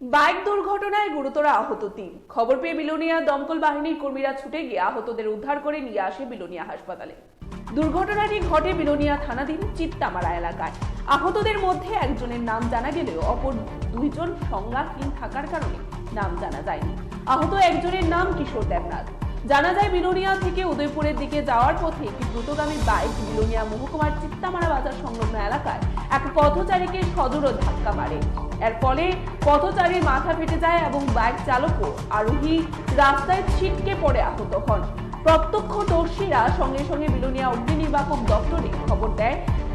Bike দুর্ঘটনায় গুরুতর আহত ৩। খবর পেয়ে বিলোনিয়া দমকল বাহিনীর কর্মীরা ছুটে গিয়ে আহতদের উদ্ধার করে নিয়ে আসে বিলোনিয়া হাসপাতালে। দুর্ঘটনাটি ঘটে বিলোনিয়া থানাধীন চিত্তামারা এলাকায়। আহতদের মধ্যে একজনের নাম জানা গেলেও অপর দুইজন সংজ্ঞাহীন থাকার কারণে নাম জানা যায়নি। আহত একজনের নাম কিশোর দেবনাথ। জানা যায় বিলোনিয়া থেকে উদয়পুরের দিকে যাওয়ার পথে একটি দ্রুতগামী বাইক বিলোনিয়া মহকুমার চিত্তামারা বাজার সংলগ্ন এলাকায় এক পথচারীকে সজোরে ধাক্কা মারে। এর ফলে পথচারীর মাথা ফেটে যায় এবং বাইক চালকও আরোহী রাস্তায় ছিটকে পড়ে আহত হন। প্রত্যক্ষদর্শীরা সঙ্গে সঙ্গে বিলোনিয়া অগ্নি নির্বাপক দপ্তরে খবর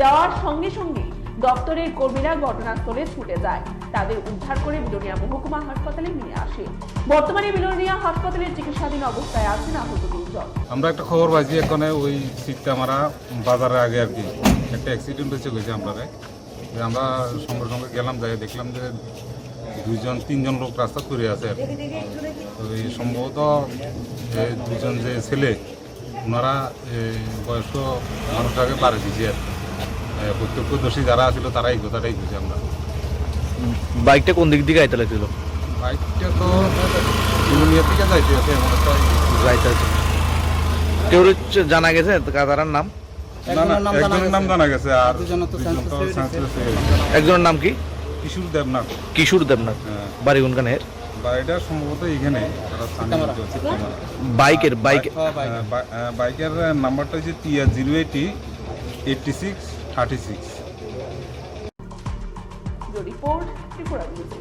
দেওয়ার সঙ্গে সঙ্গে দপ্তরের কর্মীরা ঘটনাস্থলে ছুটে যায়। তাদের উদ্ধার করে বিলোনিয়া মহকুমা হাসপাতালে নিয়ে আসে। বর্তমানে বিলোনিয়া হাসপাতালে চিকিৎসাধীন অবস্থায় আছেন আহত দুজন। আমরা একটা খবর পাইছি এখানে ওই চিত্তামারা বাজারের আগে আর কি একটা অ্যাক্সিডেন্ট হয়েছে আমরা সঙ্গে সঙ্গে গেলাম, যাই দেখলাম যে তিনজন লোক রাস্তা করে আছে। ওই সম্ভবত দুজন যে ছেলে ওনারা বয়স্ক মানুষটাকে পারে দিয়েছে আর প্রত্যক্ষদর্শী যারা ছিল তারাই বুঝি। আমরা বাইকটা কোন দিক দিকে আইতে লাগছিল? বাইকটা তো বিলোনিয়ার দিকে যাইতে আছে এমন একটা যাইতে আছে। কেউ জানা গেছে কাদারার নাম? একজনের নাম জানা গেছে আর একজনের নাম কি? কিশোর দেবনাথ। কিশোর দেবনাথ। বাড়ি কোনখানে? বাড়িটা সম্ভবত এইখানে। বাইকের নাম্বারটা হচ্ছে TR 080 86 36। Report Tripura news.